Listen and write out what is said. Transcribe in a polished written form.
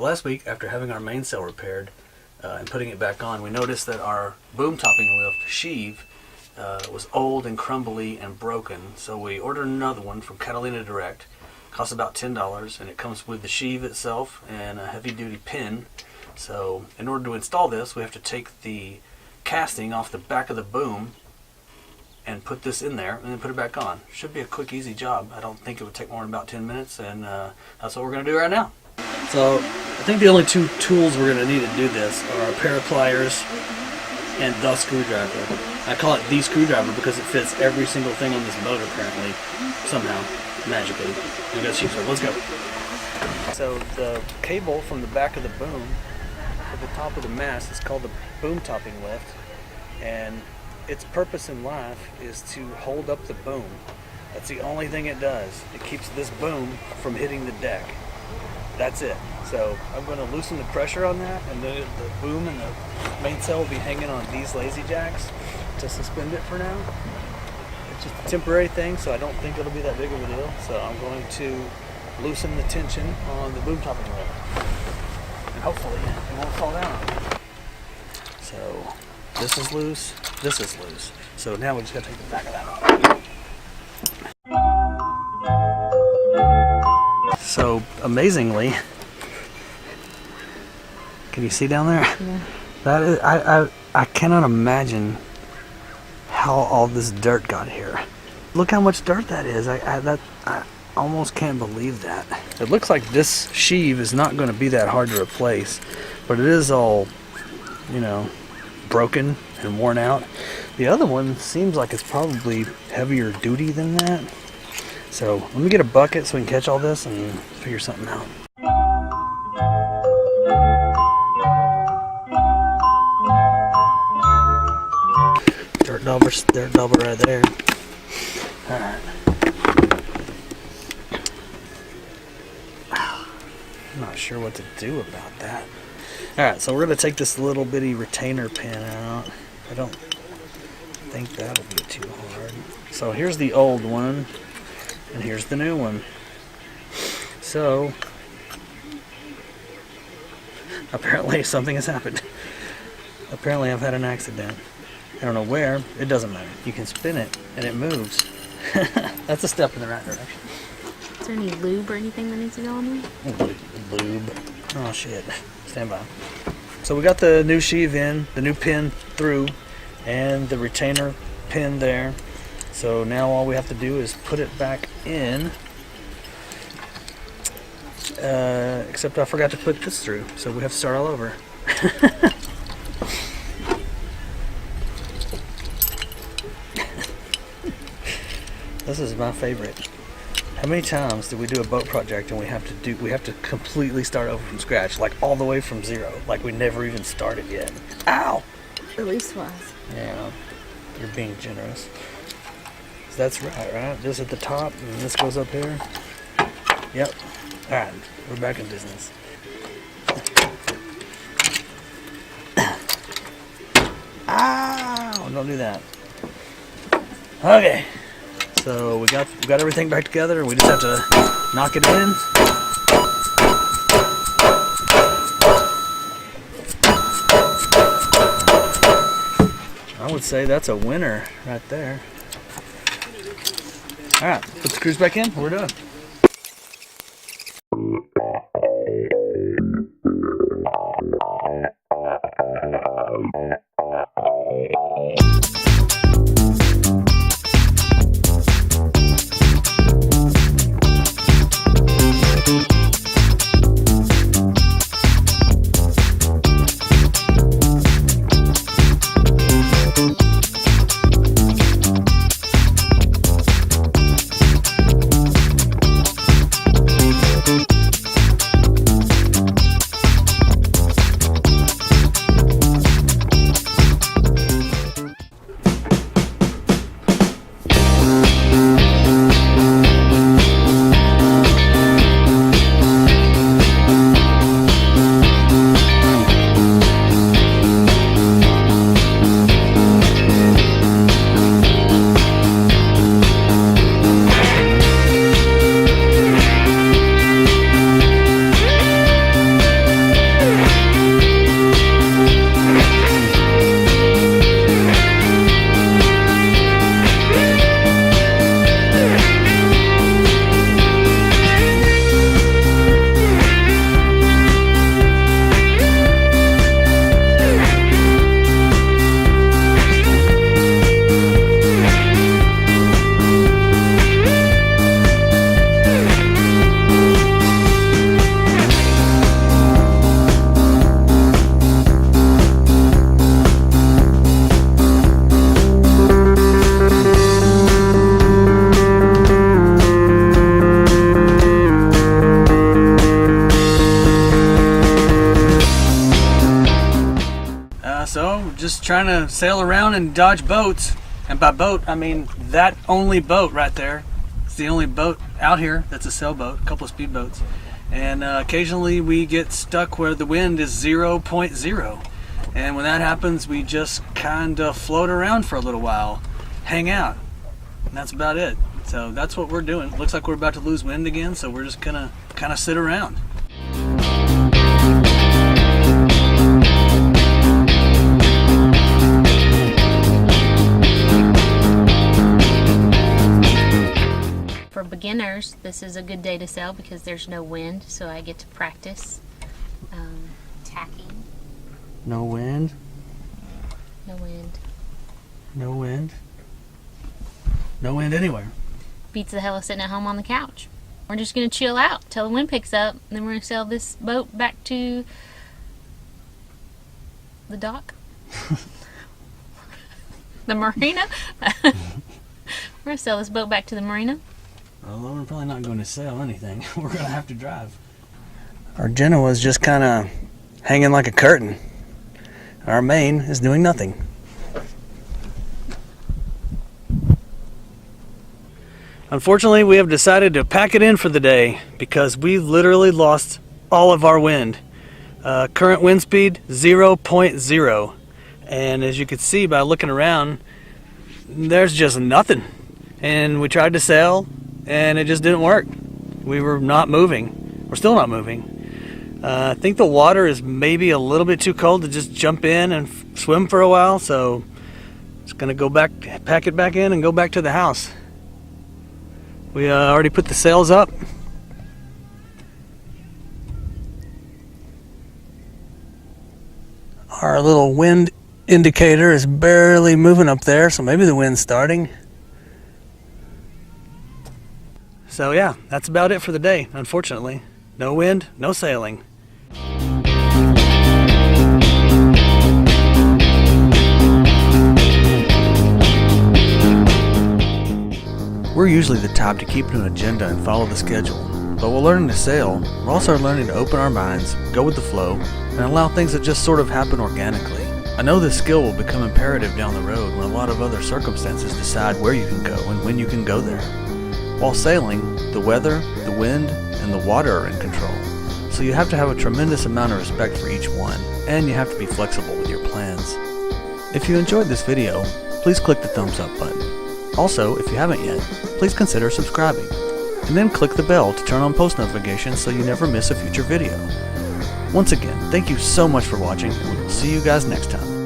So last week, after having our mainsail repaired and putting it back on, we noticed that our boom topping lift, Sheave, was old and crumbly and broken. So we ordered another one from Catalina Direct. Costs about $10, and it comes with the sheave itself and a heavy-duty pin. So in order to install this, we have to take the casting off the back of the boom and put this in there and then put it back on. Should be a quick, easy job. I don't think it would take more than about 10 minutes, and that's what we're going to do right now. So I think the only two tools we're going to need to do this are a pair of pliers and the screwdriver. I call it the screwdriver because it fits every single thing on this boat apparently, somehow, magically. We got sheaves, so let's go. So the cable from the back of the boom to the top of the mast is called the boom topping lift, and its purpose in life is to hold up the boom. That's the only thing it does. It keeps this boom from hitting the deck. That's it. So I'm going to loosen the pressure on that, and the boom and the mainsail will be hanging on these lazy jacks to suspend it for now. It's just a temporary thing, so I don't think it'll be that big of a deal. So I'm going to loosen the tension on the boom topping lift, and hopefully it won't fall down. So this is loose, this is loose. So now we just got to take the back of that off. So amazingly, can you see down there? Yeah. That is, I cannot imagine how all this dirt got here. Look how much dirt that is. I almost can't believe that. It looks like this sheave is not going to be that hard to replace, but it is all, you know, broken and worn out. The other one seems like it's probably heavier duty than that. So let me get a bucket so we can catch all this and figure something out. Dirt dauber right there. Alright. I'm not sure what to do about that. Alright, so we're going to take this little bitty retainer pin out. I don't think that'll be too hard. So here's the old one, and here's the new one. So apparently something has happened. Apparently I've had an accident. I don't know where. It doesn't matter. You can spin it and it moves. That's a step in the right direction. Is there any lube or anything that needs to go on there? Lube. Oh shit. Stand by. So we got the new sheave in, the new pin through, and the retainer pin there. So now all we have to do is put it back in. Except I forgot to put this through, so we have to start all over. This is my favorite. How many times do we do a boat project and we have to completely start over from scratch, like all the way from zero, like we never even started yet? Ow! At least twice. Yeah, you're being generous. So that's right? This at the top, and this goes up here. Yep. All right, we're back in business. Ow! Don't do that. Okay. So we got everything back together. We just have to knock it in. I would say that's a winner right there. All right, put the screws back in. We're done. trying to sail around and dodge boats. And by boat, I mean that only boat right there. It's the only boat out here that's a sailboat, a couple of speedboats. And occasionally we get stuck where the wind is 0.0. And when that happens, we just kind of float around for a little while, hang out. And that's about it. So that's what we're doing. Looks like we're about to lose wind again, so we're just gonna kind of sit around. For beginners, this is a good day to sail because there's no wind, so I get to practice tacking. No wind. No wind. No wind. No wind anywhere. Beats the hell of sitting at home on the couch. We're just going to chill out till the wind picks up, and then we're going to sail this boat back to the dock. The marina. We're going to sail this boat back to the marina. Well, we're probably not going to sail anything. We're going to have to drive. Our Genoa's just kind of hanging like a curtain. Our main is doing nothing. Unfortunately, we have decided to pack it in for the day because we literally lost all of our wind. Current wind speed 0.0. And as you can see by looking around, there's just nothing. And we tried to sail and it just didn't work. We were not moving. We're still not moving. I think the water is maybe a little bit too cold to just jump in and swim for a while, so just gonna go back, pack it back in and go back to the house. We already put the sails up. Our little wind indicator is barely moving up there, so maybe the wind's starting. So yeah, that's about it for the day, unfortunately. No wind, no sailing. We're usually the type to keep an agenda and follow the schedule, but while learning to sail, we're also learning to open our minds, go with the flow, and allow things that just sort of happen organically. I know this skill will become imperative down the road when a lot of other circumstances decide where you can go and when you can go there. While sailing, the weather, the wind, and the water are in control, so you have to have a tremendous amount of respect for each one, and you have to be flexible with your plans. If you enjoyed this video, please click the thumbs up button. Also, if you haven't yet, please consider subscribing, and then click the bell to turn on post notifications so you never miss a future video. Once again, thank you so much for watching, and we will see you guys next time.